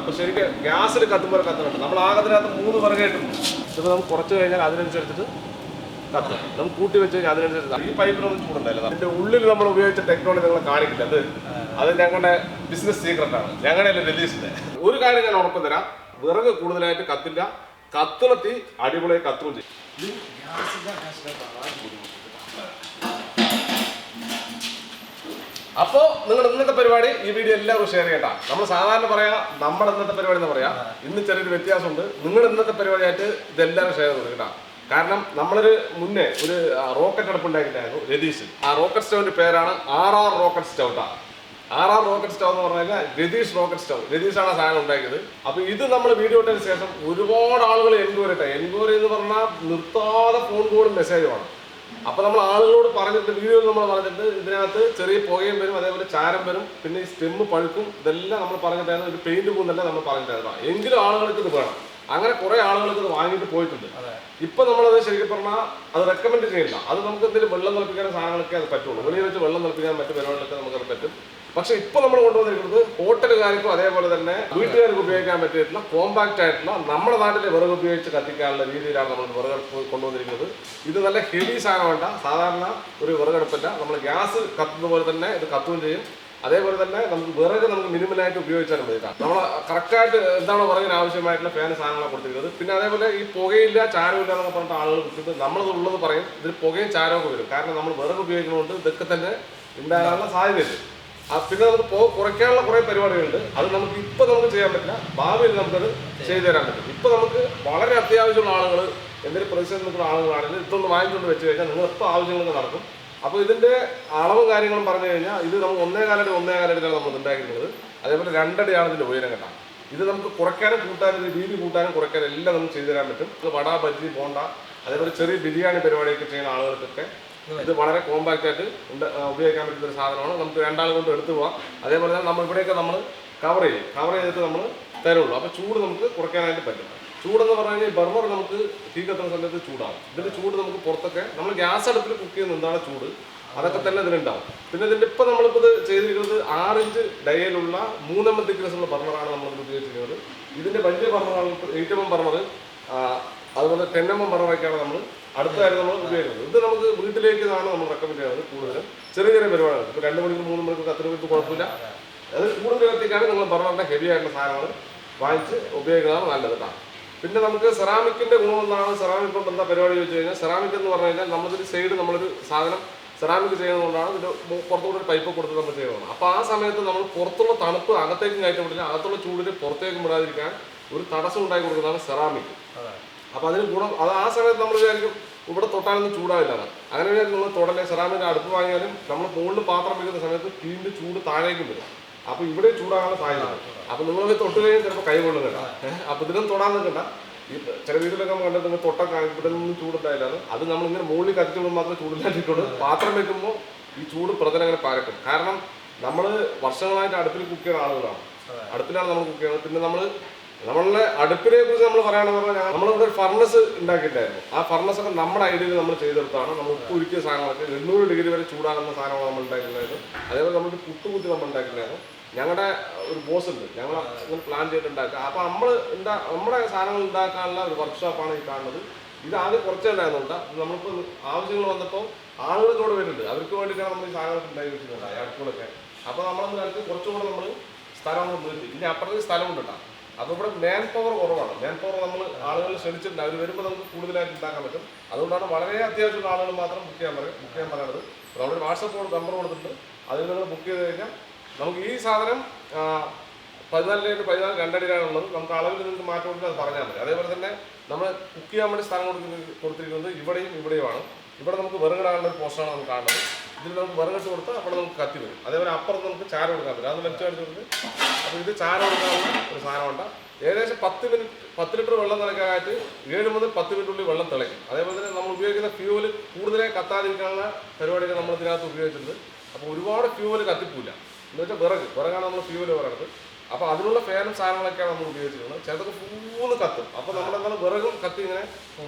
അപ്പോൾ ശരിക്കും ഗ്യാസിൽ കത്തുമ്പോൾ കത്തുന്നുണ്ട്. നമ്മൾ ആകത്തിനകത്ത് 3 വിറകായിട്ടുണ്ട്. ഇതിപ്പോൾ നമുക്ക് കുറച്ച് കഴിഞ്ഞാൽ അതിനനുസരിച്ചിട്ട് കത്തും. നമുക്ക് കൂട്ടി വെച്ച് കഴിഞ്ഞാൽ അതിനനുസരിച്ച് ഈ പൈപ്പിനൊന്നും ചൂടുണ്ടായില്ല. അതിൻ്റെ ഉള്ളിൽ നമ്മൾ ഉപയോഗിച്ച ടെക്നോളജി നിങ്ങൾ കാണിക്കില്ല. അത് ഞങ്ങളുടെ ബിസിനസ് സീക്രട്ടാണ്, ഞങ്ങളുടെ രതീഷിൻ്റെ. ഒരു കാര്യം ഞാൻ ഉറപ്പ് തരാം, വിറക് കൂടുതലായിട്ട് കത്തില്ല. കത്തുന്ന തീ അടിപൊളിയായി കത്തുകയും ചെയ്യും. അപ്പോൾ നിങ്ങൾ ഇന്നത്തെ പരിപാടി ഈ വീഡിയോ എല്ലാവരും ഷെയർ ചെയ്യട്ടാ. നമ്മൾ സാധാരണ പറയാം നമ്മുടെ ഇന്നത്തെ പരിപാടി എന്ന് പറയാം. ഇന്ന് ചെറിയൊരു വ്യത്യാസമുണ്ട്. നിങ്ങൾ ഇന്നത്തെ പരിപാടിയായിട്ട് ഇതെല്ലാവരും ഷെയർ ചെയ്ത് കേട്ടാ. കാരണം നമ്മളൊരു മുന്നേ ഒരു റോക്കറ്റ് അടുപ്പുണ്ടാക്കിയിട്ടായിരുന്നു രതീഷ്. ആ റോക്കറ്റ് സ്റ്റൗവിന്റെ പേരാണ് RR റോക്കറ്റ് സ്റ്റൗട്ടാ. RR റോക്കറ്റ് സ്റ്റൗ എന്ന് പറഞ്ഞു കഴിഞ്ഞാൽ രതീഷ് റോക്കറ്റ് സ്റ്റൗ. രതീഷാണ് സാധനം ഉണ്ടാക്കിയത്. അപ്പൊ ഇത് നമ്മൾ വീഡിയോ ഇട്ടതിന് ശേഷം ഒരുപാട് ആളുകൾ എൻക്വയറി എന്ന് പറഞ്ഞാൽ നിർത്താതെ ഫോൺ കോളും മെസ്സേജുമാണ്. അപ്പൊ നമ്മൾ ആളുകളോട് പറഞ്ഞിട്ട് വീഡിയോയിൽ നമ്മൾ പറഞ്ഞിട്ട് ഇതിനകത്ത് ചെറിയ പുകയും വരും, അതേപോലെ ചാരം വരും, പിന്നെ ഈ സ്റ്റെമ്മ് പഴുക്കും, ഇതെല്ലാം നമ്മൾ പറഞ്ഞിട്ടായിരുന്നു. ഒരു പെയിന്റ് പോകുന്നല്ല നമ്മൾ പറഞ്ഞിട്ടായിരുന്നു. എങ്കിലും ആളുകൾക്ക് ഇത് വേണം. അങ്ങനെ കുറെ ആളുകൾക്ക് ഇത് വാങ്ങിയിട്ട് പോയിട്ടുണ്ട്. ഇപ്പൊ നമ്മളത് ശരിക്കും പറഞ്ഞാൽ അത് റെക്കമെൻഡ് ചെയ്യില്ല. അത് നമുക്ക് എന്തെങ്കിലും വെള്ളം തിളപ്പിക്കാനും സാധനങ്ങളൊക്കെ അത് പറ്റുള്ളൂ. വെളിയിൽ വെച്ച് വെള്ളം തിളപ്പിക്കാൻ മറ്റു പരിപാടികളൊക്കെ നമുക്കത് പറ്റും. പക്ഷെ ഇപ്പൊ നമ്മൾ കൊണ്ടുവന്നിരിക്കുന്നത് ഹോട്ടലുകാർക്കും അതേപോലെ തന്നെ വീട്ടുകാർക്ക് ഉപയോഗിക്കാൻ പറ്റിയിട്ടുള്ള കോമ്പാക്റ്റ് ആയിട്ടുള്ള നമ്മുടെ നാട്ടിലെ വിറക് ഉപയോഗിച്ച് കത്തിക്കാനുള്ള രീതിയിലാണ് നമ്മൾ വിറകടുപ്പ് കൊണ്ടുവന്നിരിക്കുന്നത്. ഇത് നല്ല ഹെവി സാധനമല്ല, സാധാരണ ഒരു വിറകടുപ്പല്ല. നമ്മൾ ഗ്യാസ് കത്തുന്ന പോലെ തന്നെ ഇത് കത്തുകയും ചെയ്യും. അതേപോലെ തന്നെ നമുക്ക് വിറക് നമുക്ക് മിനിമലായിട്ട് ഉപയോഗിച്ചാലും മതി. നമ്മൾ കറക്റ്റായിട്ട് എന്താണോ വിറകിന് ആവശ്യമായിട്ടുള്ള ഫാൻ സാധനങ്ങളാണ് കൊടുത്തിരിക്കുന്നത്. പിന്നെ അതേപോലെ ഈ പുകയില്ല ചാരമില്ല എന്നൊക്കെ പറഞ്ഞിട്ട് ആളുകൾ വിട്ടിട്ട് നമ്മളത് ഉള്ളത് പറയും. ഇതിൽ പുകയും ചാരമൊക്കെ വരും. കാരണം നമ്മൾ വിറക് ഉപയോഗിക്കുന്നതുകൊണ്ട് ഇതൊക്കെ തന്നെ ഉണ്ടാകാനുള്ള സാധ്യതയുണ്ട്. പിന്നെ നമുക്ക് കുറയ്ക്കാനുള്ള കുറേ പരിപാടികളുണ്ട്. അത് നമുക്ക് ഇപ്പം നമുക്ക് ചെയ്യാൻ പറ്റില്ല, ഭാവിയിൽ നമുക്കത് ചെയ്തു തരാൻ പറ്റും. ഇപ്പം നമുക്ക് വളരെ അത്യാവശ്യമുള്ള ആളുകൾ, എന്തെങ്കിലും പ്രതിഷേധം നിൽക്കുന്ന ആളുകളാണെങ്കിൽ ഇതൊന്ന് വാങ്ങിക്കൊണ്ട് വെച്ച് കഴിഞ്ഞാൽ നിങ്ങൾ എപ്പോൾ ആവശ്യങ്ങളൊക്കെ നടക്കും. അപ്പോൾ ഇതിൻ്റെ അളവും കാര്യങ്ങളും പറഞ്ഞു കഴിഞ്ഞാൽ ഇത് നമുക്ക് 1.25 അടിയാണ് നമ്മൾ ഉണ്ടാക്കിയിരുന്നത്. അതേപോലെ 2 അടിയാണ് ഇതിൻ്റെ ഉയരം കേട്ടോ. ഇത് നമുക്ക് കുറയ്ക്കാനും കൂട്ടാനും വീതി കൂട്ടാനും കുറയ്ക്കാനും എല്ലാം നമുക്ക് ചെയ്തു തരാൻ പറ്റും. ഇത് വട, ബജ്ജി, ബോണ്ട, അതേപോലെ ചെറിയ ബിരിയാണി പരിപാടിയൊക്കെ ചെയ്യുന്ന ആളുകൾക്കൊക്കെ ഇത് വളരെ കോമ്പാക്റ്റ് ആയിട്ട് ഉപയോഗിക്കാൻ പറ്റുന്ന ഒരു സാധനമാണ്. നമുക്ക് 2 ആൾ കൊണ്ട് എടുത്തു പോകാം. അതേപോലെ തന്നെ നമ്മൾ ഇവിടെയൊക്കെ നമ്മൾ കവർ ചെയ്തിട്ട് നമ്മൾ തരുള്ളൂ. അപ്പോൾ ചൂട് നമുക്ക് കുറയ്ക്കാനായിട്ട് പറ്റും. ചൂടെന്ന് പറഞ്ഞു കഴിഞ്ഞാൽ ബർണർ നമുക്ക് തീ കത്തുന്ന സമയത്ത് ചൂടാകും. ഇതിൻ്റെ ചൂട് നമുക്ക് പുറത്തൊക്കെ നമ്മൾ ഗ്യാസ് അടുപ്പിൽ കുക്ക് ചെയ്യുന്ന എന്താണ് ചൂട്, അതൊക്കെ തന്നെ ഇതിനുണ്ടാവും. പിന്നെ ഇതിൻ്റെ ഇപ്പം നമ്മളിപ്പോൾ ഇത് ചെയ്തിരിക്കുന്നത് 6 ഇഞ്ച് ഡയലുള്ള 3 mm തിക്നെസ്സുള്ള ബർണറാണ് നമ്മളിത് ഉപയോഗിച്ചിരിക്കുന്നത്. ഇതിൻ്റെ വലിയ ബർണറാണ് 8 mm ബർണർ, അതുപോലെ 10 mm ബർണറൊക്കെയാണ് നമ്മൾ അടുത്തായിട്ട് നമ്മൾ ഉപയോഗിക്കുന്നത്. ഇത് നമുക്ക് വീട്ടിലേക്കാണ് നമ്മൾ റെക്കമെൻഡ് ചെയ്യുന്നത്. കൂടുതലും ചെറിയ ചെറിയ പരിപാടികൾ, ഇപ്പോൾ 2 മണിക്കൂർ 3 മണിക്കൂർ കത്തിനൊക്കെ കുഴപ്പമില്ല. അത് കൂടുതൽ കത്തിക്കാണ് നിങ്ങൾ ബർണറിൻ്റെ ഹെവി ആയിട്ടുള്ള സാധനങ്ങൾ വാങ്ങിച്ച് ഉപയോഗിക്കുന്നതാണ് നല്ലത് കേട്ടോ. പിന്നെ നമുക്ക് സെറാമിക്കിൻ്റെ ഗുണമെന്നാണ്. സെറാമിക് കൊണ്ട് എന്താ പരിപാടി വെച്ച് കഴിഞ്ഞാൽ, സെറാമിക് എന്ന് പറഞ്ഞു കഴിഞ്ഞാൽ നമ്മളൊരു സൈഡ് നമ്മളൊരു സാധനം സെറാമിക് ചെയ്യുന്നതുകൊണ്ടാണ് ഇതിൻ്റെ പുറത്തുകൂടെ ഒരു പൈപ്പ് കൊടുത്ത് നമ്മൾ ചെയ്യുന്നത്. അപ്പോൾ ആ സമയത്ത് നമ്മൾ പുറത്തുള്ള തണുപ്പ് അകത്തേക്കും കയറ്റാൻ പറ്റില്ല, അകത്തുള്ള ചൂടിന് പുറത്തേക്കും വിടാതിരിക്കാൻ ഒരു തടസ്സം ഉണ്ടാക്കി കൊടുക്കുന്നതാണ് സെറാമിക്. അപ്പോൾ അതിന് ഗുണം അത് ആ സമയത്ത് നമ്മൾ വിചാരിക്കും ഇവിടെ തൊട്ടാലൊന്നും ചൂടാവില്ലാണ്. അങ്ങനെ വിചാരിക്കും നമ്മൾ തൊടലെ സെറാമിൻ്റെ അടുപ്പ് വാങ്ങിയാലും നമ്മൾ മുകളിൽ പാത്രം വയ്ക്കുന്ന സമയത്ത് തീൻ്റെ ചൂട് താഴേക്കും വരും. അപ്പോൾ ഇവിടെ ചൂടാകാനുള്ള സാധ്യത. അപ്പോൾ നിങ്ങൾ തൊട്ട് കഴിഞ്ഞാൽ ചിലപ്പോൾ കൈ കൊള്ളും കേട്ടോ. അപ്പോൾ ഇതിനും തൊടാൻ നിൽക്കണ്ട. ഈ ചില വീട്ടിലൊക്കെ നമ്മൾ കണ്ടത് നിങ്ങൾ തൊട്ടൊക്കെ ഇവിടെ നിന്നും ചൂടുണ്ടായില്ലാണ്. അത് നമ്മളിങ്ങനെ മുകളിൽ കത്തിച്ചുകൊണ്ട് മാത്രമേ ചൂടില്ലാണ്ടിട്ടുള്ളൂ. പാത്രം വെക്കുമ്പോൾ ഈ ചൂട് പ്രതലം അങ്ങനെ പാരക്കും. കാരണം നമ്മൾ വർഷങ്ങളായിട്ട് അടുപ്പിൽ കുക്ക് ചെയ്യുന്ന ആളുകളാണ്. അടുപ്പിലാണ് നമ്മൾ കുക്ക് ചെയ്യുന്നത്. പിന്നെ നമ്മളുടെ അടുപ്പിനെ കുറിച്ച് നമ്മൾ പറയുകയാണെന്ന് പറഞ്ഞാൽ നമ്മളിവിടെ ഒരു ഫർണസ് ഉണ്ടാക്കിയിട്ടായിരുന്നു. ആ ഫർണസൊക്കെ നമ്മുടെ ഐഡിയയിൽ നമ്മൾ ചെയ്തെടുത്താണ്. നമ്മൾ ഉപ്പ് ഉരുക്കിയ സാധനങ്ങളൊക്കെ 800 ഡിഗ്രി വരെ ചൂടാകുന്ന സാധനങ്ങൾ നമ്മൾ ഉണ്ടാക്കിയിട്ടുണ്ടായിരുന്നു. അതേപോലെ നമ്മൾ കുത്തി നമ്മൾ ഉണ്ടാക്കിയിട്ടുണ്ടായിരുന്നു. ഞങ്ങളുടെ ഒരു ബോസ് ഉണ്ട്, ഞങ്ങൾ ഇങ്ങനെ പ്ലാൻ ചെയ്തിട്ടുണ്ടാക്കുക. അപ്പോൾ നമ്മുടെ സാധനങ്ങൾ ഉണ്ടാക്കാനുള്ള ഒരു വർക്ക്ഷോപ്പാണ് ഈ കാണുന്നത്. ഇത് ആദ്യം കുറച്ചുണ്ടായിരുന്നുണ്ട്. നമ്മളിപ്പോൾ ആവശ്യങ്ങൾ വന്നപ്പോൾ ആളുകൾ കൂടെ വരുന്നുണ്ട്. അവർക്ക് വേണ്ടിയിട്ടാണ് നമ്മൾ ഈ സാധനങ്ങൾ ഉണ്ടാക്കി വെച്ചിട്ടുണ്ട് അടുക്കളൊക്കെ. അപ്പോൾ നമ്മളെന്ന് കാലത്ത് കുറച്ചുകൂടെ നമ്മൾ സ്ഥലം നിർത്തി. ഇനി അപ്പുറത്തേക്ക് സ്ഥലം കൊണ്ടിട്ടാണ്. അപ്പോൾ ഇവിടെ മാൻ പവർ കുറവാണ്. മാൻ പവർ നമ്മൾ ആളുകൾ ക്ഷണിച്ചിട്ടുണ്ട്. അവർ വരുമ്പോൾ നമുക്ക് കൂടുതലായിട്ട് ഉണ്ടാക്കാൻ പറ്റും. അതുകൊണ്ടാണ് വളരെ അത്യാവശ്യമുള്ള ആളുകൾ മാത്രം ബുക്ക് ചെയ്യാൻ പറയുന്നത്. നമ്മളൊരു വാട്സപ്പ് നമ്പർ കൊടുത്തിട്ടുണ്ട്. അതിൽ നിങ്ങൾ ബുക്ക് ചെയ്ത് കഴിഞ്ഞാൽ നമുക്ക് ഈ സാധനം 14 2 അടിയിലാണുള്ളത്. നമുക്ക് അളവിൽ നിങ്ങൾക്ക് മാറ്റം കൊടുത്ത് അത് പറഞ്ഞാൽ മതി. അതേപോലെ തന്നെ നമ്മൾ കുക്ക് ചെയ്യാൻ വേണ്ടി സ്ഥലം കൊടുത്തിരിക്കുന്നത് ഇവിടെയുമാണ്. ഇവിടെ നമുക്ക് വിറകിടാനുള്ള ഒരു പോസ്റ്റാണ് നമുക്ക് കാണുന്നത്. ഇതിൽ നമുക്ക് വിറകിട്ട് കൊടുത്താൽ അവിടെ നമുക്ക് കത്തി വരും. അതേപോലെ അപ്പുറത്ത് നമുക്ക് ചാരം കൊടുക്കാൻ പറ്റും. അത് വെച്ചടിച്ച് കൊടുത്ത് അപ്പോൾ ഇത് ചാരം കൊടുക്കാനുള്ള ഒരു സാധനമുണ്ട്. ഏകദേശം 10 ലിറ്റർ വെള്ളം തിളക്കാനായിട്ട് 7 മുതൽ 10 മിനിറ്റുള്ളിൽ വെള്ളം തിളയ്ക്കും. അതേപോലെ തന്നെ നമ്മൾ ഉപയോഗിക്കുന്ന ഫ്യൂവൽ കൂടുതലായി കത്താതിരിക്കാനുള്ള പരിപാടികൾ നമ്മൾ ഇതിനകത്ത് ഉപയോഗിച്ചിട്ടുണ്ട്. അപ്പോൾ ഒരുപാട് ഫ്യൂവൽ കത്തിപ്പില്ല. എന്ന് വെച്ചാൽ വിറകാണ് നമ്മൾ ഫ്യൂവൽ പറയുന്നത്. അപ്പോൾ അതിനുള്ള ഫാനും സാധനങ്ങളൊക്കെയാണ് നമ്മൾ ഉപയോഗിച്ചിരുന്നത്. ചിലതൊക്കെ ഫുള്ള് കത്തും. അപ്പോൾ നമ്മളെന്താണ് വിറകും കത്തി ഇങ്ങനെ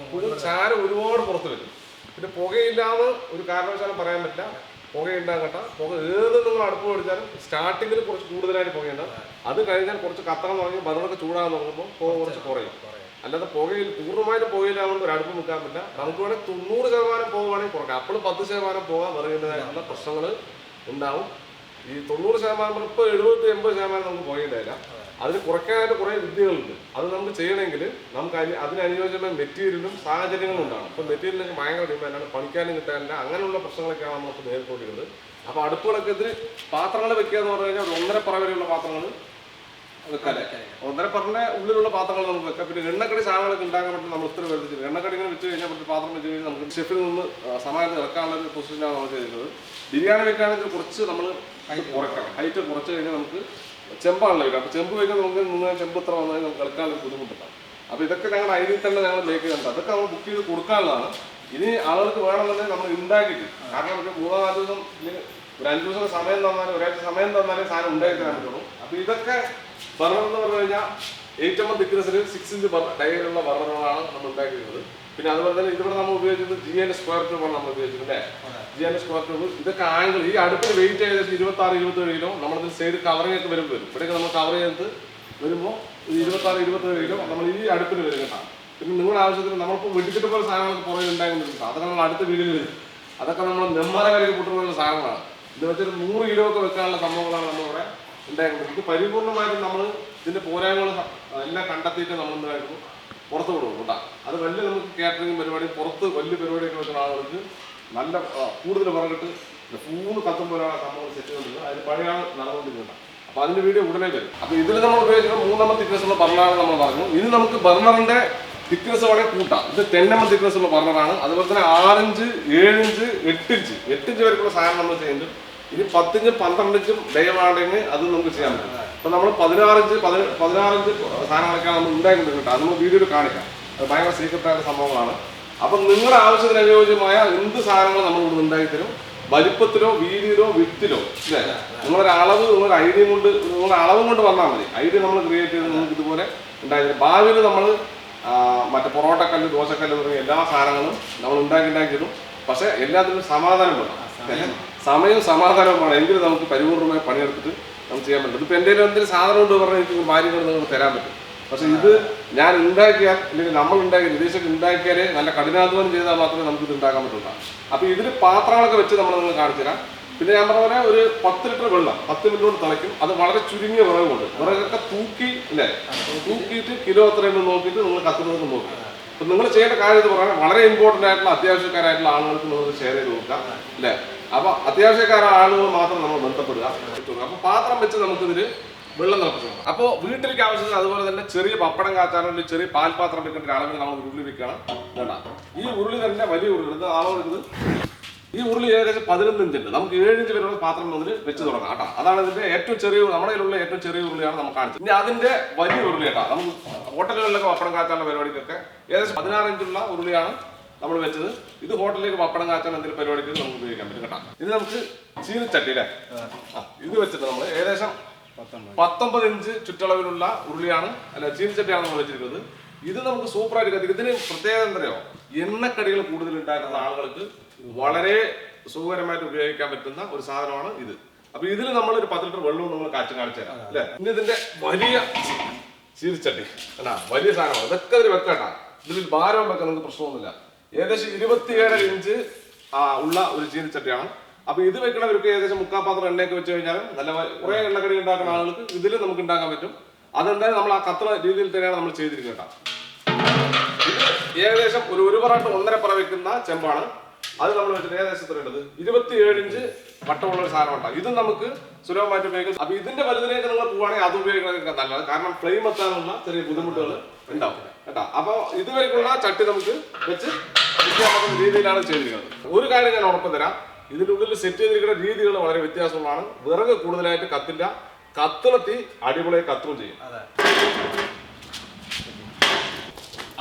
ചാരം ഒരുപാട് പുറത്ത് വരും. പിന്നെ പുകയില്ലാന്ന് ഒരു കാരണവശാലും പറയാൻ പറ്റില്ല. പുകയുണ്ടാകും കേട്ടോ. പുക ഏത് നിങ്ങൾ അടുപ്പ് മേടിച്ചാലും സ്റ്റാർട്ടിങ്ങിൽ കുറച്ച് കൂടുതലായിട്ട് പുകയുണ്ടാകും. അത് കഴിഞ്ഞാൽ കുറച്ച് കത്താൻ തുടങ്ങി ബർണറൊക്കെ ചൂടാകാൻ തുടങ്ങുമ്പോൾ പുക കുറച്ച് കുറയും. അല്ലാതെ പുകയിൽ പൂർണ്ണമായിട്ട് പുകയിലാവുകൊണ്ട് ഒരു അടുപ്പ് നിൽക്കാൻ പറ്റില്ല. നമുക്ക് വേണമെങ്കിൽ 90% പുക വേണമെങ്കിൽ കുറയ്ക്കാം. അപ്പോഴും 10% പുക വിറകിൻ്റെതായിട്ടുള്ള പ്രശ്നങ്ങൾ ഉണ്ടാവും. ഈ 90% ഇപ്പോൾ 70-80% നമുക്ക് പുകയുണ്ടായില്ല. അതിന് കുറയ്ക്കാനായിട്ട് കുറേ വിദ്യകളുണ്ട്. അത് നമുക്ക് ചെയ്യണമെങ്കിൽ നമുക്ക് അതിനനുയോജ്യമായ മെറ്റീരിയലും സാഹചര്യങ്ങളും ഉണ്ടാകും. ഇപ്പോൾ മെറ്റീരിയലിനൊക്കെ ഭയങ്കര ഡിമാൻഡാണ്, പണിക്കാനും കിട്ടാനില്ല. അങ്ങനെയുള്ള പ്രശ്നങ്ങളൊക്കെയാണ് നമുക്ക് നേരിട്ടുകൊണ്ടിരുന്നത്. അപ്പോൾ അടുപ്പുകളൊക്കെ ഇതിന് പാത്രങ്ങൾ വെക്കുക എന്ന് പറഞ്ഞു കഴിഞ്ഞാൽ 1.5 പറ വരെയുള്ള പാത്രങ്ങൾ വെക്കാല്ലേ, 1.5 പറന്റെ ഉള്ളിലുള്ള പാത്രങ്ങൾ നമുക്ക് വെക്കാം. പിന്നെ എണ്ണക്കടി സാധനങ്ങളൊക്കെ ഉണ്ടാക്കാൻ പറ്റും. നമ്മൾ ഇത്ര വരുത്തില്ല. എണ്ണക്കടി ഇങ്ങനെ വെച്ച് കഴിഞ്ഞാൽ ഒരു പാത്രം വെച്ച് കഴിഞ്ഞാൽ നമുക്ക് ഷെഫിൽ നിന്ന് സമാനത്തിൽ ഇറക്കാനുള്ള ഒരു പൊസിഷനാണ് നമ്മൾ ചെയ്തിരുന്നത്. ബിരിയാണി വെക്കുകയാണെങ്കിൽ കുറച്ച് നമ്മൾ കുറയ്ക്കണം. ഹൈറ്റ് കുറച്ച് കഴിഞ്ഞാൽ നമുക്ക് ചെമ്പാണല്ലോ വരിക. അപ്പോൾ ചെമ്പ് വയ്ക്കാൻ നമുക്ക് ചെമ്പ് ഇത്ര വന്നാൽ നമുക്ക് കളിക്കാനുള്ള ബുദ്ധിമുട്ടുണ്ടാകും. അപ്പോൾ ഇതൊക്കെ ഞങ്ങളുടെ ഐഡിയിൽ തന്നെ ഞങ്ങൾ മേക്ക് ചെയ്യുന്നുണ്ട്. അതൊക്കെ നമ്മൾ ബുക്ക് ചെയ്ത് കൊടുക്കാനുള്ളതാണ്. ഇനി ആളുകൾക്ക് വേണമെന്നുണ്ടെങ്കിൽ നമ്മൾ ഉണ്ടാക്കിയിട്ട്, കാരണം ഒരു 3-4 ദിവസം ഒരു 5 ദിവസം സമയം തന്നാലും ഒരാഴ്ച സമയം തന്നാലേ സാധനം ഉണ്ടാക്കി തരാൻ പറ്റുള്ളൂ. അപ്പോൾ ഇതൊക്കെ ബർണർ എന്ന് പറഞ്ഞു കഴിഞ്ഞാൽ 8 mm തിക്നെസ്സിൽ 6 ഇഞ്ച് ഡയലുള്ള ബർണറുകളാണ് നമ്മൾ ഉണ്ടാക്കിയിരുന്നത്. പിന്നെ അതുപോലെ തന്നെ ഇതിവിടെ നമ്മൾ ഉപയോഗിച്ചത് GN സ്ക്വയർ ട്യൂബാണ് നമ്മൾ ഉപയോഗിച്ചത് അല്ലേ. GN സ്ക്വയർ ട്യൂബ് ഇതൊക്കെ ആംഗിൾ ഈ അടുപ്പിന് വെയിറ്റ് ഏകദേശം 26-27 കിലോ. നമ്മളിത് സൈഡ് കവറിംഗ് ഒക്കെ വരും. ഇവിടെയൊക്കെ നമ്മൾ കവർ ചെയ്ത് വരുമ്പോൾ 26-27 കിലോ നമ്മൾ ഈ അടുപ്പിന് വരും കേട്ടോ. പിന്നെ നിങ്ങളുടെ ആവശ്യത്തിന് നമ്മളിപ്പോൾ വെടിച്ചിട്ട് പോലെ സാധനങ്ങളൊക്കെ പുറകെ ഉണ്ടാകുന്നുണ്ട്. അതൊക്കെ നമ്മൾ അടുത്ത വീട്ടിൽ വരും. അതൊക്കെ നമ്മൾ നെമ്മറ കരയിൽ പൊട്ടുന്ന സാധനങ്ങളാണ്. ഇത് വെച്ചൊരു 100 കിലോ ഒക്കെ വെക്കാനുള്ള സംഭവങ്ങളാണ് നമ്മളിവിടെ ഉണ്ടായിരുന്നത്. ഇത് പരിപൂർണമായിട്ടും നമ്മൾ ഇതിൻ്റെ പോരായ്മകൾ എല്ലാം കണ്ടെത്തിയിട്ട് നമ്മൾ എന്തായിരുന്നു പുറത്ത് കൊടുക്കും കേട്ടോ. അത് വലിയ നമുക്ക് കാറ്ററിംഗ് പരിപാടി പുറത്ത് വലിയ പരിപാടിയൊക്കെ വെക്കുന്ന ആളുകൾക്ക് നല്ല കൂടുതൽ പറഞ്ഞിട്ട് ഫൂന്ന് കത്തും പോലെയാണ് സംഭവം സെറ്റ് ചെയ്തുകൊണ്ടിരുന്നത്. അതിന് പണിയാണ് നടന്നുകൊണ്ടിരുന്നത്. അപ്പോൾ അതിൻ്റെ വീഡിയോ ഉടനെ വരും. അപ്പോൾ ഇതിൽ നമ്മൾ ഉപയോഗിക്കുന്ന 3 mm തിക്നെസ്സുള്ള ബർണറാണ് നമ്മൾ പറഞ്ഞു. ഇനി നമുക്ക് ബർണറിൻ്റെ തിക്നെസ് വേണമെങ്കിൽ കൂട്ടാം. ഇത് 10 mm തിക്നെസ്സുള്ള ബർണറാണ്. അതുപോലെ തന്നെ 6 ഇഞ്ച് 7 ഇഞ്ച് 8 ഇഞ്ച് വരെയുള്ള സാധനം നമ്മൾ ചെയ്യുന്നുണ്ട്. ഇനി 10 ഇഞ്ചും 12 ഇഞ്ചും ദയവാണെങ്കിൽ അത് നമുക്ക് ചെയ്യാൻ പറ്റും. അപ്പോൾ നമ്മൾ 16 ഇഞ്ച് സാധനങ്ങളൊക്കെയാണ് നമ്മൾ ഉണ്ടാക്കിക്കൊണ്ടിരിക്കുന്നത്. അത് നമ്മൾ വീഡിയോയിൽ കാണിക്കാം. അത് ഭയങ്കര സീക്രട്ടായിട്ടുള്ള സംഭവങ്ങളാണ്. അപ്പം നിങ്ങളുടെ ആവശ്യത്തിന് അനുയോജ്യമായ എന്ത് സാധനങ്ങൾ നമ്മൾ ഇവിടെ ഉണ്ടാക്കി തരും. വലിപ്പത്തിലോ വീതിയിലോ വിത്തിലോ അല്ലേ. നിങ്ങളൊരു അളവ് നിങ്ങളുടെ ഐഡിയ കൊണ്ട് നിങ്ങളുടെ അളവും കൊണ്ട് വന്നാൽ മതി. ഐഡിയ നമ്മൾ ക്രിയേറ്റ് ചെയ്ത് നിങ്ങൾക്ക് ഇതുപോലെ ഉണ്ടാക്കി തരും. ഭാവിയിൽ നമ്മൾ മറ്റേ പൊറോട്ടക്കല്ല് ദോശക്കല്ല് തുടങ്ങിയ എല്ലാ സാധനങ്ങളും നമ്മൾ ഉണ്ടാക്കി തരും. പക്ഷേ എല്ലാത്തിനും സമാധാനം വേണം. സമയവും സമാധാനവും വേണം. എങ്കിലും നമുക്ക് പരിപൂർണ്ണമായി പണിയെടുത്തിട്ട് നമുക്ക് ചെയ്യാൻ പറ്റും. ഇപ്പോൾ എന്തെങ്കിലും എന്തെങ്കിലും സാധനം കൊണ്ട് പറഞ്ഞാൽ എനിക്ക് ഭാര്യകൾ നിങ്ങൾക്ക് തരാൻ പറ്റും. പക്ഷേ ഇത് ഞാൻ ഉണ്ടാക്കിയാൽ അല്ലെങ്കിൽ നമ്മൾ ഉണ്ടാക്കി വിദേശത്ത് ഉണ്ടാക്കിയാലേ നല്ല കഠിനാധ്വാനം ചെയ്താൽ മാത്രമേ നമുക്ക് ഇത് ഉണ്ടാക്കാൻ പറ്റുള്ളൂ. അപ്പോൾ ഇതിൽ പാത്രങ്ങളൊക്കെ വെച്ച് നമ്മൾ നിങ്ങൾ കാണിച്ചു തരാം. പിന്നെ ഞാൻ പറഞ്ഞ പോലെ ഒരു 10 ലിറ്റർ വെള്ളം 10 മിനിറ്റ് കൊണ്ട് തിളയ്ക്കും. അത് വളരെ ചുരുങ്ങിയ വിറക് കൊണ്ട് വിറകൊക്കെ തൂക്കി അല്ലേ, തൂക്കിയിട്ട് കിലോ എത്രയെന്ന് നോക്കിയിട്ട് നിങ്ങൾ കത്തുന്നത് നോക്കുക. അപ്പം നിങ്ങൾ ചെയ്യേണ്ട കാര്യം എന്ന് പറഞ്ഞാൽ വളരെ ഇമ്പോർട്ടൻ്റ് ആയിട്ടുള്ള അത്യാവശ്യക്കാരായിട്ടുള്ള ആളുകൾക്ക് നിങ്ങൾ ഷെയർ ചെയ്ത് കൊടുക്കാം അല്ലേ. അപ്പോൾ അത്യാവശ്യക്കാരായ ആളുകൾ മാത്രം നമ്മൾ ബന്ധപ്പെടുക. അപ്പോൾ പാത്രം വെച്ച് നമുക്കിതിൽ വെള്ളം തിളപ്പിച്ചു. അപ്പോൾ വീട്ടിലേക്ക് ആവശ്യത്തിന് അതുപോലെ തന്നെ ചെറിയ പപ്പടം കാച്ചാനോ അല്ലെങ്കിൽ ചെറിയ പാൽപാത്രം വെക്കേണ്ട ഒരാളെ നമ്മൾ ഉരുളി വെക്കണം. വേണ്ട, ഈ ഉരുളി തന്നെ വലിയ ഉരുളി ഇത് ആളെടുക്കുന്നത്. ഈ ഉരുളി ഏകദേശം 11 ഇഞ്ചുണ്ട്. നമുക്ക് 7 ഇഞ്ച് വരെയുള്ള പാത്രം മുതൽ വെച്ച് തുടങ്ങാം കേട്ടോ. അതാണ് ഇതിന്റെ ഏറ്റവും ചെറിയ നമ്മുടെ കയ്യിലുള്ള ഏറ്റവും ചെറിയ ഉരുളിയാണ് നമുക്ക് കാണിച്ചത്. ഇനി അതിന്റെ വലിയ ഉരുളി കേട്ടോ. നമുക്ക് ഹോട്ടലുകളിലൊക്കെ പപ്പടം കാച്ചാനുള്ള പരിപാടിക്കൊക്കെ ഏകദേശം 16 ഇഞ്ചുള്ള ഉരുളിയാണ് നമ്മൾ വെച്ചത്. ഇത് ഹോട്ടലിലേക്ക് പപ്പടം കാച്ചാൻ എന്തെങ്കിലും പരിപാടിക്ക് നമുക്ക് ഉപയോഗിക്കാൻ പറ്റും കേട്ടോ. ഇത് നമുക്ക് ചീനിച്ചട്ടി അല്ലേ, ഇത് വെച്ചിട്ട് നമ്മൾ ഏകദേശം 19 ഇഞ്ച് ചുറ്റളവിലുള്ള ഉരുളിയാണ് അല്ല ചീനിച്ചട്ടിയാണ് നമ്മൾ വെച്ചിരിക്കുന്നത്. ഇത് നമുക്ക് സൂപ്പറായിട്ട് കത്തിക്കും. ഇതിന് പ്രത്യേകത എന്തറിയോ, എണ്ണക്കടികൾ കൂടുതൽ ഉണ്ടാക്കുന്ന ആളുകൾക്ക് വളരെ സുഖകരമായിട്ട് ഉപയോഗിക്കാൻ പറ്റുന്ന ഒരു സാധനമാണ് ഇത്. അപ്പൊ ഇതിൽ നമ്മൾ ഒരു 10 ലിറ്റർ വെള്ളവും നമ്മൾ കാച്ചു കാണിച്ചു തരാം അല്ലെ. ഇനി ഇതിന്റെ വലിയ ചീനിച്ചട്ടി അല്ല വലിയ സാധനമാണ്. ഇതൊക്കെ ഇതിൽ വെക്കട്ടാ. ഇതിൽ ഭാരം വെക്കാൻ നിങ്ങൾക്ക് പ്രശ്നമൊന്നുമില്ല. ഏകദേശം 27 ഇഞ്ച് ഉള്ള ഒരു ചീനിച്ചട്ടിയാണ്. അപ്പൊ ഇത് വെക്കണവർക്ക് ഏകദേശം 3/4 പാത്രം എണ്ണയൊക്കെ വെച്ച് കഴിഞ്ഞാലും നല്ല കുറെ എണ്ണക്കടി ഉണ്ടാക്കുന്ന ആളുകൾക്ക് ഇതിൽ നമുക്ക് ഉണ്ടാക്കാൻ പറ്റും. അതെന്തായാലും നമ്മൾ ആ കത്തുന്ന രീതിയിൽ തന്നെയാണ് നമ്മൾ ചെയ്തിരിക്കുന്നത്. ഇത് ഏകദേശം ഒരു പറട്ട് 1.5 പറ വെക്കുന്ന ചെമ്പാണ്. അത് നമ്മൾ വെച്ചിട്ട് ഏകദേശം എത്രയുള്ളത് 27 ഇഞ്ച് വട്ടമുള്ള ഒരു സാധനം ഉണ്ടാകും. ഇത് നമുക്ക് സുലഭമായിട്ട് ഉപയോഗിക്കും. അപ്പൊ ഇതിന്റെ വലുതിലേക്ക് നിങ്ങൾ പോവുകയാണെങ്കിൽ അത് ഉപയോഗിക്കുന്നതൊക്കെ നല്ലത്. കാരണം ഫ്ലെയിം എത്താനുള്ള ചെറിയ ബുദ്ധിമുട്ടുകൾ ഉണ്ടാവും കേട്ടോ. അപ്പൊ ഇതുവരെയുള്ള ചട്ടി നമുക്ക് വെച്ച് രീതിയിലാണ് ചെയ്തിരിക്കുന്നത്. ഒരു കാര്യം ഞാൻ ഉറപ്പ് തരാം, ഇതിൻ്റെ ഉള്ളിൽ സെറ്റ് ചെയ്തിരിക്കുന്ന രീതികൾ വളരെ വ്യത്യാസങ്ങളാണ്. വിറക് കൂടുതലായിട്ട് കത്തില്ല, കത്തുണത്തി അടിപൊളിയായി കത്തുകയും ചെയ്യും.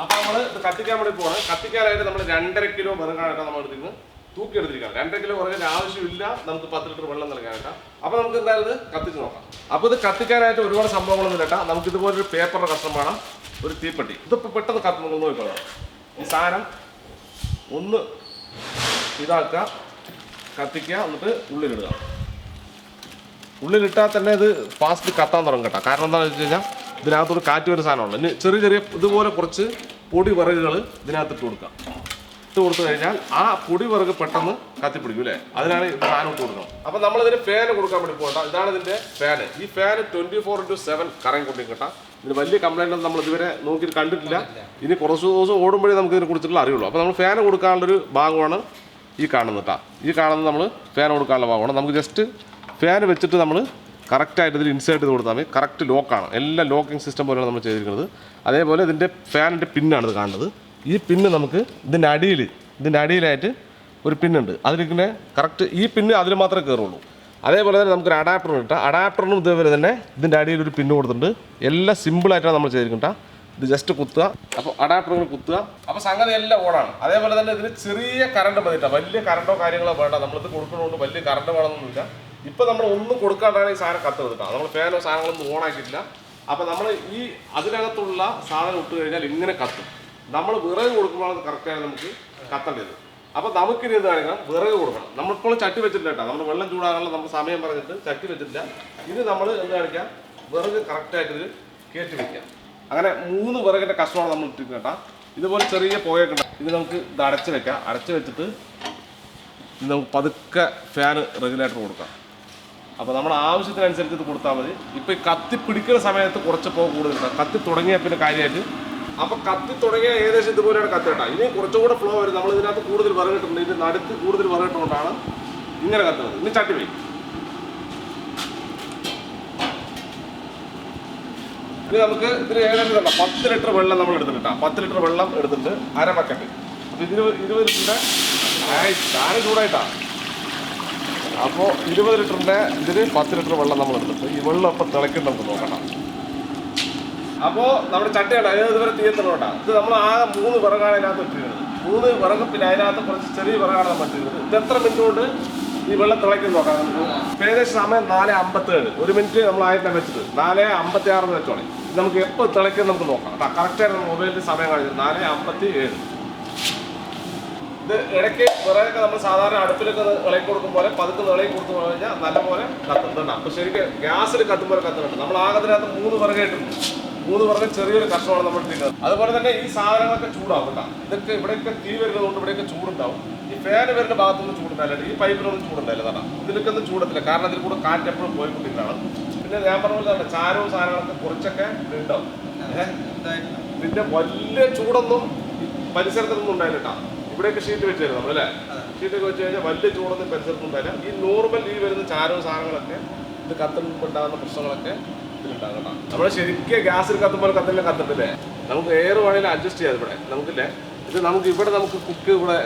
അപ്പൊ നമ്മൾ ഇത് കത്തിക്കാൻ വേണ്ടി പോകണം. കത്തിക്കാനായിട്ട് നമ്മൾ 2.5 കിലോ വിറകായിട്ടാണ് നമ്മൾ എടുത്തിരുന്നത് തൂക്കിയെടുത്തിരിക്കുകയാണ്. 2.5 കിലോ വിറകിന്റെ ആവശ്യമില്ല നമുക്ക് 10 ലിറ്റർ വെള്ളം നൽകാനായിട്ട്. അപ്പൊ നമുക്ക് എന്തായാലും ഇത് കത്തിച്ച് നോക്കാം. അപ്പൊ ഇത് കത്തിക്കാനായിട്ട് ഒരുപാട് സംഭവങ്ങളൊന്നും ഇല്ല. നമുക്ക് ഇതുപോലൊരു പേപ്പറിന്റെ കഷ്ണം വേണം, ഒരു തീപ്പെട്ടി. ഇതിപ്പോ പെട്ടെന്ന് കത്തുന്നു നോക്കിക്കോളാം. ഈ സാധനം ഒന്ന് ഇതാക്കുക, കത്തിക്കുക, എന്നിട്ട് ഉള്ളിലിടുക. ഉള്ളിലിട്ടാൽ തന്നെ ഇത് ഫാസ്റ്റ് കത്താൻ തുടങ്ങും കേട്ടോ. കാരണം എന്താണെന്ന് വെച്ച് കഴിഞ്ഞാൽ ഇതിനകത്തൊരു കാറ്റ് വരുന്ന സാധനമുണ്ട്. ഇനി ചെറിയ ചെറിയ ഇതുപോലെ കുറച്ച് പൊടി വിറകുകൾ ഇതിനകത്ത് ഇട്ട് കൊടുക്കാം. ഇട്ട് കൊടുത്തു കഴിഞ്ഞാൽ ആ പൊടി വിറക് പെട്ടെന്ന് കത്തിപ്പിടിക്കും അല്ലേ? അതിനാണ് ഇത് സാധനം ഇട്ട് കൊടുക്കണം. അപ്പം നമ്മളിതിന് ഫാന് കൊടുക്കാൻ വേണ്ടി പോകണ്ട. ഇതാണ് ഇതിൻ്റെ ഫാന്. ഈ ഫാന് 24/7 കറങ്ങി കൊണ്ടു കിട്ടാം. ഇതിന് വലിയ കംപ്ലൈൻ്റ് ഒന്നും നമ്മൾ ഇതുവരെ നോക്കിയിട്ട് കണ്ടിട്ടില്ല. ഇനി കുറച്ച് ദിവസം ഓടുമ്പോഴേ നമുക്ക് ഇതിനെ കുറിച്ചുള്ള അറിയുള്ളൂ. അപ്പോൾ നമ്മൾ ഫാന് കൊടുക്കാനുള്ളൊരു ഭാഗമാണ് ഈ കാണുന്നത് കേട്ടോ. ഈ കാണുന്നത് നമ്മൾ ഫാൻ കൊടുക്കാനുള്ള ഭാഗമാണ്. നമുക്ക് ജസ്റ്റ് ഫാൻ വെച്ചിട്ട് നമ്മൾ കറക്റ്റായിട്ട് ഇതിൽ ഇൻസേർട്ട് ചെയ്ത് കൊടുത്താൽ മതി. കറക്റ്റ് ലോക്കാണ്, എല്ലാം ലോക്കിംഗ് സിസ്റ്റം പോലെയാണ് നമ്മൾ ചെയ്തിരിക്കുന്നത്. അതേപോലെ ഇതിൻ്റെ ഫാനിൻ്റെ പിന്നാണ് ഇത് കാണുന്നത്. ഈ പിന്ന് നമുക്ക് ഇതിൻ്റെ അടിയിലായിട്ട് ഒരു പിന്നുണ്ട്. അതിലിങ്ങനെ കറക്റ്റ് ഈ പിന്ന് അതിൽ മാത്രമേ കയറുള്ളൂ. അതേപോലെ തന്നെ നമുക്കൊരു അഡാപ്റ്റർ കിട്ടുക. അഡാപ്റ്ററിനും ഇതേപോലെ തന്നെ ഇതിൻ്റെ അടിയിൽ ഒരു പിന്ന് കൊടുത്തിട്ടുണ്ട്. എല്ലാം സിമ്പിളായിട്ടാണ് നമ്മൾ ചെയ്തിരിക്കുക. ഇത് ജസ്റ്റ് കുത്തുക, അപ്പോൾ അഡാപ്റ്ററിന് കുത്തുക, അപ്പോൾ സംഗതി എല്ലാം ഓണാണ്. അതേപോലെ തന്നെ ഇതിന് ചെറിയ കറണ്ട് മതിട്ടാ, വലിയ കറണ്ടോ കാര്യങ്ങളോ വേണ്ട. നമ്മളിത് കൊടുക്കുന്നതുകൊണ്ട് വലിയ കറണ്ട് വേണമെന്നൊന്നുമില്ല. ഇപ്പം നമ്മൾ ഒന്നും കൊടുക്കാണ്ടാണ് ഈ സാധനം കത്തുന്നത് കേട്ടോ. നമ്മൾ ഫാനോ സാധനങ്ങളൊന്നും ഓണാക്കിയിട്ടില്ല. അപ്പോൾ നമ്മൾ ഈ അതിനകത്തുള്ള സാധനം ഇട്ട് കഴിഞ്ഞാൽ ഇങ്ങനെ കത്തും. നമ്മൾ വിറക് കൊടുക്കുമ്പോഴാണ് കറക്റ്റായി നമുക്ക് കത്തേണ്ടത്. അപ്പോൾ നമുക്കിനി എന്ത് കാണിക്കണം, വിറക് കൊടുക്കണം. നമ്മളിപ്പോൾ ചട്ടി വെച്ചിട്ടില്ല കേട്ടോ. നമ്മൾ വെള്ളം ചൂടാകാനുള്ള നമ്മൾ സമയം പറഞ്ഞിട്ട് ചട്ടി വെച്ചിട്ടില്ല. ഇത് നമ്മൾ എന്ത് കാണിക്കാം, വിറക് കറക്റ്റായിട്ട് ഇത് കയറ്റി വയ്ക്കാം. അങ്ങനെ 3 വിറകിൻ്റെ കഷ്ണമാണ് നമ്മൾ ഇട്ടിരിക്കുന്നത് കേട്ടോ. ഇതുപോലെ ചെറിയ പുകയൊക്കെ ഉണ്ട്. ഇത് നമുക്ക് ഇത് അടച്ച് വെക്കാം. അടച്ച് വെച്ചിട്ട് ഇത് നമുക്ക് പതുക്കെ ഫാന് റെഗുലേറ്റർ കൊടുക്കാം. അപ്പോൾ നമ്മുടെ ആവശ്യത്തിനനുസരിച്ച് ഇത് കൊടുത്താൽ മതി. ഇപ്പോൾ ഈ കത്തി പിടിക്കുന്ന സമയത്ത് കുറച്ച് പുക കൂടുതലുണ്ടാകും. കത്തി തുടങ്ങിയാൽ പിന്നെ കാര്യമായിട്ട് അപ്പോൾ കത്തി തുടങ്ങിയാൽ ഏകദേശം ഇതുപോലെയാണ് കത്തി കേട്ടോ. ഇനി കുറച്ചുകൂടെ ഫ്ലോ വരും. നമ്മൾ ഇതിനകത്ത് കൂടുതൽ വിറകിട്ടുണ്ട്. ഇതിന് നടുക്ക് കൂടുതൽ വിറകിട്ടുകൊണ്ടാണ് ഇങ്ങനെ കത്തുന്നത്. ഇനി ചട്ടി പോയി ഇനി നമുക്ക് ഇതിന് ഏകദേശം 10 ലിറ്റർ വെള്ളം നമ്മൾ എടുത്തിട്ടാ. 10 ലിറ്റർ വെള്ളം എടുത്തിട്ട് അര ബക്കറ്റ്. അപ്പോൾ ഇതിന് 20 ലിറ്ററിൻ്റെ ചാന ചൂടായിട്ടാണ്. അപ്പോൾ 20 ലിറ്ററിൻ്റെ ഇതിന് 10 ലിറ്റർ വെള്ളം നമ്മൾ എടുത്തിട്ട് ഈ വെള്ളം അപ്പം തിളയ്ക്കും നമുക്ക് നോക്കണം. അപ്പോൾ നമ്മുടെ ചട്ടിയാണ് അതിന് ഇതുവരെ തീയത്തണോട്ടാ. ഇത് നമ്മൾ ആകെ 3 വിറകാണ് അതിനകത്ത് ഇട്ടിരുന്നത്. 3 വിറകും പിന്നെ അതിനകത്ത് കുറച്ച് ചെറിയ വിറകാണ് നമ്മൾ ഇട്ടിരുന്നത്. ഇത് എത്ര മിനിറ്റ് കൊണ്ട് ഈ വെള്ളം തിളയ്ക്കും നോക്കാം നമുക്ക്. ഏകദേശം സമയം 4:57. 1 മിനിറ്റ് നമ്മൾ ആയിട്ടാണ് വെച്ചത്. 4:56 വെച്ചോളെ. ഇത് നമുക്ക് എപ്പോൾ തിളയ്ക്കും നമുക്ക് നോക്കാം. കറക്റ്റായിട്ട് നമ്മൾ മൊബൈലിൽ സമയം കാണിച്ചത് 4:57. ഇത് ഇടയ്ക്ക് വിറകൊക്കെ നമ്മൾ സാധാരണ അടുപ്പിലൊക്കെ ഇളക്കി കൊടുക്കും പോലെ പതുക്കെ ഇളക്കി കൊടുത്തു കഴിഞ്ഞാൽ നല്ലപോലെ കത്തുന്നുണ്ട്. അപ്പോൾ ശരിക്കും ഗ്യാസിൽ കത്തും പോലെ കത്തുന്നുണ്ട്. നമ്മൾ ആകത്തിനകത്ത് 3 വിറകായിട്ടുണ്ട്. 3 വിറക് ചെറിയൊരു കഷ്ണമാണ് നമ്മൾ ഇട്ടിരിക്കുന്നത്. അതുപോലെ തന്നെ ഈ സാധനങ്ങളൊക്കെ ചൂടാവും കേട്ടോ. ഇതൊക്കെ ഇവിടെയൊക്കെ തീ വരുന്നതുകൊണ്ട് ഇവിടെയൊക്കെ ചൂടുണ്ടാവും. ഈ ഫാന് വരുന്ന ഭാഗത്തൊന്നും ചൂടുണ്ടായില്ല. ഈ പൈപ്പിലൊന്നും ചൂടുണ്ടായില്ല കേട്ടോ. ഇതിലൊക്കെ ഒന്നും ചൂടത്തില്ല. കാരണം ഇതിൽ കൂടെ കാറ്റ് എപ്പോഴും പോയിക്കൊണ്ടിരിക്കുകയാണ്. പിന്നെ ഞാൻ പറഞ്ഞ പോലെ തന്നെ ചാരവും സാധനങ്ങളൊക്കെ കുറച്ചൊക്കെ ഉണ്ടാവും. പിന്നെ വലിയ ചൂടൊന്നും പരിസരത്തൊന്നും ഉണ്ടായില്ല കേട്ടോ. ഇവിടെയൊക്കെ ഷീറ്റ് വെച്ച് തരും നമ്മളല്ലേ. ഷീറ്റൊക്കെ വെച്ച് കഴിഞ്ഞാൽ വലിയ ചൂടൊന്നും പരിസരത്തൊന്നും ഉണ്ടായില്ല. ഈ നോർമൽ ഈ വരുന്ന ചാരവും സാധനങ്ങളൊക്കെ ഇത് കത്തുമ്പോൾ ഉണ്ടാകുന്ന പ്രശ്നങ്ങളൊക്കെ ഇതിലുണ്ടാകും കേട്ടോ. നമ്മൾ ശരിക്കും ഗ്യാസിൽ കത്തുമ്പോൾ കത്തില്ലേ. നമുക്ക് എയർ വേണമെങ്കിൽ അഡ്ജസ്റ്റ് ചെയ്യാം. ഇവിടെ നമുക്കില്ലേ ഇത് നമുക്ക് ഇവിടെ നമുക്ക് കുക്ക്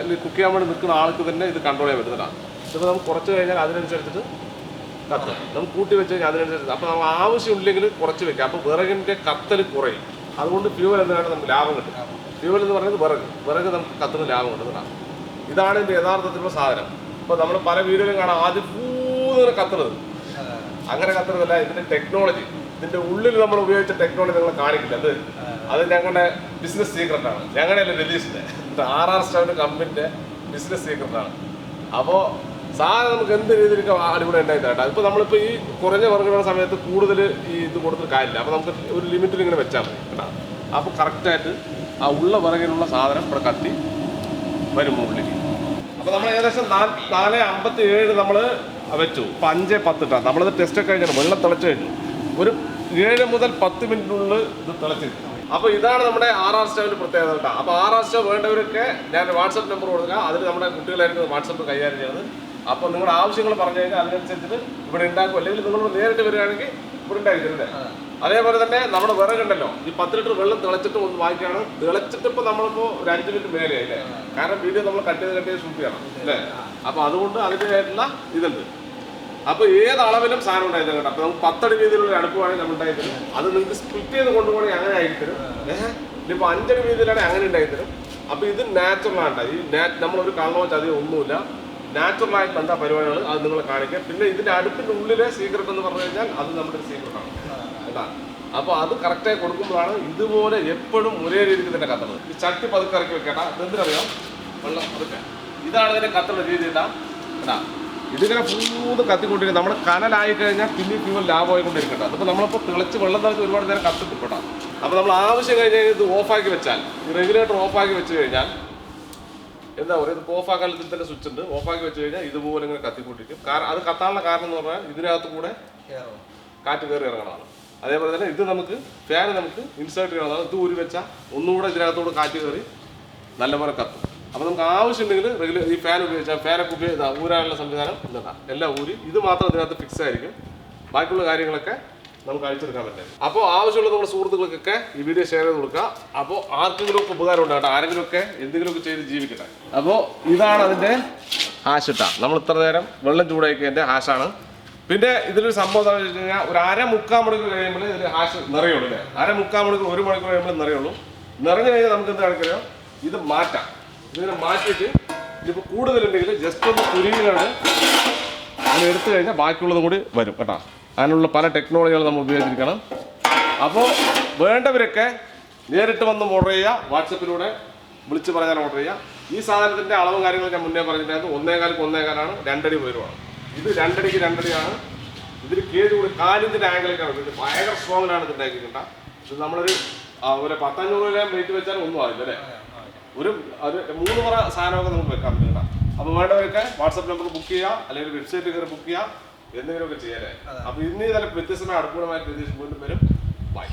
ചെയ്യാൻ വേണ്ടി നിൽക്കുന്ന ആൾക്ക് തന്നെ ഇത് കൺട്രോൾ ചെയ്യാൻ പറ്റുന്നതാണ്. ഇതിപ്പോൾ നമുക്ക് കുറച്ച് കഴിഞ്ഞാൽ അതിനനുസരിച്ചിട്ട് കത്തും. നമുക്ക് കൂട്ടി വെച്ച് കഴിഞ്ഞാൽ അതിനനുസരിച്ച് അപ്പോൾ നമുക്ക് ആവശ്യമില്ലെങ്കിൽ കുറച്ച് വെക്കാം. അപ്പോൾ വിറകിൻ്റെ കത്തൽ കുറയും. അതുകൊണ്ട് ഫ്യൂവൽ എന്തായിട്ട് നമുക്ക് ലാഭം കിട്ടും. ഫ്യൂവൽ എന്ന് പറയുന്നത് വിറക് നമുക്ക് കത്തുന്ന ലാഭം കിട്ടുന്നതാണ്. ഇതാണ് ഇതിൻ്റെ യഥാർത്ഥത്തിലുള്ള സാധനം. ഇപ്പോൾ നമ്മൾ പല വീഡിയോയിലും കാണാം ആദ്യം പൂങ്ങനെ കത്തുന്നത്. അങ്ങനെ കത്തുന്നതല്ല ഇതിൻ്റെ ടെക്നോളജി. ഇതിൻ്റെ ഉള്ളിൽ നമ്മൾ ഉപയോഗിച്ച ടെക്നോളജി നിങ്ങൾ കാണിക്കില്ല. അത് ഞങ്ങളുടെ ബിസിനസ് സീക്രട്ടാണ്. ഞങ്ങളുടെ രതീഷിൻ്റെ RR Stove കമ്പനിൻ്റെ ബിസിനസ് സീക്രട്ടാണ്. അപ്പോൾ സാധനം നമുക്ക് എന്ത് രീതിയിലേക്ക് അടിപൊളി ഉണ്ടായി തരട്ടെ. ഇപ്പോൾ നമ്മളിപ്പോൾ ഈ കുറഞ്ഞ വിറകിടുന്ന സമയത്ത് കൂടുതൽ ഈ ഇത് കൊടുത്തിട്ട് കാര്യമില്ല. അപ്പോൾ നമുക്ക് ഒരു ലിമിറ്റിൽ ഇങ്ങനെ വെച്ചാൽ മതി കേട്ടോ. അപ്പോൾ കറക്റ്റായിട്ട് ആ ഉള്ള വിറകിനുള്ള സാധനം ഇവിടെ കത്തി വരും ഉള്ളിൽ. അപ്പോൾ നമ്മൾ ഏകദേശം 4:57 നമ്മൾ വെച്ചു. ഇപ്പോൾ 5:10 ഇട്ടാണ് നമ്മളത് ടെസ്റ്റൊക്കെ കഴിഞ്ഞാൽ വെള്ളം തിളച്ച് കഴിഞ്ഞു. ഒരു 7 മുതൽ 10 മിനിറ്റിനുള്ളിൽ ഇത് തിളച്ചിരിക്കും. അപ്പോൾ ഇതാണ് നമ്മുടെ RR Stoveൻ്റെ പ്രത്യേകത കേട്ടോ. അപ്പോൾ RR Stove വേണ്ടവരൊക്കെ ഞാൻ വാട്സപ്പ് നമ്പർ കൊടുക്കുക. അതിൽ നമ്മുടെ കുട്ടികളായിരിക്കും വാട്സപ്പ് കൈകാര്യം ചെയ്യുന്നത്. അപ്പോൾ നിങ്ങളുടെ ആവശ്യങ്ങൾ പറഞ്ഞു കഴിഞ്ഞാൽ അതിനനുസരിച്ചിട്ട് ഇവിടെ ഉണ്ടാക്കും. അല്ലെങ്കിൽ നിങ്ങൾ നേരിട്ട് വരികയാണെങ്കിൽ ഇവിടെ ഉണ്ടാക്കി തരുന്നത്. അതേപോലെ തന്നെ നമ്മുടെ വിറകുണ്ടല്ലോ ഈ 10 ലിറ്റർ വെള്ളം തിളച്ചിട്ട് ഒന്ന് വാങ്ങിക്കുകയാണ്. തിളച്ചിട്ട് ഇപ്പോൾ നമ്മളിപ്പോൾ ഒരു 5 മിനിറ്റ് മേലെ അല്ലേ. കാരണം വീഡിയോ നമ്മൾ കട്ട് ചെയ്ത് ഷൂട്ട് ചെയ്യണം അല്ലേ. അപ്പോൾ അതുകൊണ്ട് അതിൻ്റെതായിട്ടുള്ള ഇതുണ്ട്. അപ്പോൾ ഏത് അളവിലും സാധനം ഉണ്ടായിരുന്നു കേട്ടോ. അപ്പോൾ നമുക്ക് 10 അടി വീതിയിലുള്ള അടുപ്പ് വേണമെങ്കിൽ നമ്മൾ ഉണ്ടായി തരും. അത് നിങ്ങൾക്ക് സ്പ്ലിറ്റ് ചെയ്ത് കൊണ്ടുപോകണമെങ്കിൽ അങ്ങനെ ആയിത്തരും. ഇപ്പോൾ 5 അടി വീതിയിലാണെങ്കിൽ അങ്ങനെ ഉണ്ടായി തരും. അപ്പോൾ ഇത് നാച്ചുറലാണ്. ഈ നമ്മളൊരു കള്ളോ ചതിയോ ഒന്നുമില്ല. നാച്ചുറലായിട്ടുള്ള എന്താ പരിപാടികൾ അത് നിങ്ങൾ കാണിക്കുക. പിന്നെ ഇതിൻ്റെ അടുപ്പിൻ്റെ ഉള്ളിലെ സീക്രട്ട് എന്ന് പറഞ്ഞു കഴിഞ്ഞാൽ അത് നമ്മുടെ സീക്രട്ടാണ് കേട്ടോ. അപ്പോൾ അത് കറക്റ്റായി കൊടുക്കുമ്പോഴാണ് ഇതുപോലെ എപ്പോഴും ഒരേ രീതിക്ക് തന്നെ കത്തുന്നത്. ഈ ചട്ടി പതുക്കെ ഇറക്കി വെക്കേണ്ട. ഇതെന്തിനറിയാം വെള്ളം പതുക്കെ. ഇതാണ് ഇതിൻ്റെ കത്തുള്ള രീതി കേട്ടാ. ഇതിങ്ങനെ പൂന്ന് കത്തിക്കൊണ്ടിരിക്കും. നമ്മുടെ കനലായി കഴിഞ്ഞാൽ പിന്നെ ഫ്യൂവൽ ലാഭമായിക്കൊണ്ടിരിക്കട്ടെ. അതിപ്പോൾ നമ്മളിപ്പോൾ വെള്ളം തിളച്ച് ഒരുപാട് നേരം കത്തിക്കും കേട്ടോ. അപ്പോൾ നമ്മൾ ആവശ്യം കഴിഞ്ഞാൽ ഇത് ഓഫാക്കി വെച്ചാൽ, ഈ റെഗുലേറ്റർ ഓഫാക്കി വെച്ച് കഴിഞ്ഞാൽ എന്താ പറയുക, ഇതിപ്പോൾ ഓഫാക്കാൻ ഇതിൽ തന്നെ സ്വിച്ച് ഉണ്ട്. ഓഫാക്കി വെച്ച് കഴിഞ്ഞാൽ ഇതുപോലെ ഇങ്ങനെ കത്തിക്കൊണ്ടിരിക്കും. അത് കത്താനുള്ള കാരണം എന്ന് പറഞ്ഞാൽ ഇതിനകത്ത് കൂടെ കാറ്റ് കയറി ഇറങ്ങണതാണ്. അതേപോലെ തന്നെ ഇത് നമുക്ക് ഫാൻ നമുക്ക് ഇൻസേർട്ട് ചെയ്യണതാണ്. ഇത് ഊരി വെച്ചാൽ ഒന്നുകൂടെ ഇതിനകത്തോട് കാറ്റ് കയറി നല്ലപോലെ കത്തും. അപ്പോൾ നമുക്ക് ആവശ്യമുണ്ടെങ്കിൽ ഈ ഫാൻ ഉപയോഗിച്ചാൽ ഫാനൊക്കെ ഉപയോഗിച്ചാൽ ഊരാനുള്ള സംവിധാനം എന്താ എല്ലാം ഊരി ഇത് മാത്രം ഇതിനകത്ത് ഫിക്സ് ആയിരിക്കും. ബാക്കിയുള്ള കാര്യങ്ങളൊക്കെ നമുക്ക് അഴിച്ചെടുക്കാൻ പറ്റും. അപ്പോൾ ആവശ്യമുള്ള നമ്മുടെ സുഹൃത്തുക്കൾക്കൊക്കെ ഈ വീഡിയോ ഷെയർ ചെയ്ത് കൊടുക്കുക. അപ്പോൾ ആർക്കെങ്കിലും ഒക്കെ ഉപകാരം ഉണ്ട് കേട്ടോ. ആരെങ്കിലുമൊക്കെ എന്തെങ്കിലുമൊക്കെ ചെയ്ത് ജീവിക്കട്ടെ. അപ്പോൾ ഇതാണ് അതിൻ്റെ ഹാഷ് ഇട്ടാ. നമ്മൾ ഇത്ര നേരം വെള്ളം ചൂടാക്കിയതിൻ്റെ ഹാഷാണ്. പിന്നെ ഇതിലൊരു സംഭവം എന്താണെന്ന് വെച്ച് കഴിഞ്ഞാൽ ഒരു 1/4 മണിക്കൂർ കഴിയുമ്പോൾ ഇതിൽ ഹാഷ് നിറയുള്ളൂ അല്ലേ. 1/4 മണിക്കൂർ 1 മണിക്കൂർ കഴിയുമ്പോൾ നിറയുള്ളൂ. നിറഞ്ഞു കഴിഞ്ഞാൽ നമുക്ക് എന്താ കളിക്കറിയാം, ഇത് മാറ്റാം. ഇതിനെ മാറ്റിയിട്ട് ഇതിപ്പോൾ കൂടുതലുണ്ടെങ്കിൽ ജസ്റ്റ് ഒന്ന് കുരുങ്ങിയാണ് അങ്ങനെ എടുത്തു കഴിഞ്ഞാൽ ബാക്കിയുള്ളതും കൂടി വരും കേട്ടോ. അതിനുള്ള പല ടെക്നോളജികൾ നമ്മൾ ഉപയോഗിച്ചിരിക്കണം. അപ്പോൾ വേണ്ടവരൊക്കെ നേരിട്ട് വന്ന് ഓർഡർ ചെയ്യുക. വാട്സപ്പിലൂടെ വിളിച്ച് പറഞ്ഞാൽ ഓർഡർ ചെയ്യുക. ഈ സാധനത്തിൻ്റെ അളവും കാര്യങ്ങളും ഞാൻ മുന്നേ പറഞ്ഞിട്ടുണ്ടായിരുന്നു. 1.25 1.25 2 അടി ഉയരമാണ്. ഇത് 2 അടിക്ക് 2 അടിയാണ്. ഇതിൽ കേജ് കൂടി കാലിൻ്റെ ആംഗിലേക്കാണ്. ഇത് ഭയങ്കര സ്ട്രോങ്ങിലാണ് ഇത് ഉണ്ടാക്കിയിട്ടുണ്ട്. ഇത് നമ്മളൊരു 100-500 ഗ്രാം വെയിറ്റ് വെച്ചാൽ ഒന്നും ആവില്ല അല്ലേ. ഒരു 3 പറ സാധനമൊക്കെ നമുക്ക് വെക്കാൻ പറ്റും. അപ്പോൾ വേണ്ടവരൊക്കെ വാട്സപ്പ് നമ്പർ ബുക്ക് ചെയ്യുക, അല്ലെങ്കിൽ വെബ്സൈറ്റിൽ കയറി ബുക്ക് ചെയ്യുക, എന്തെങ്കിലുമൊക്കെ ചെയ്യാല്ലേ. അപ്പോൾ ഇനി നല്ല വ്യത്യസ്തമായ അടുപ്പുകളുമായിട്ട് വീണ്ടും വരും. ബൈ.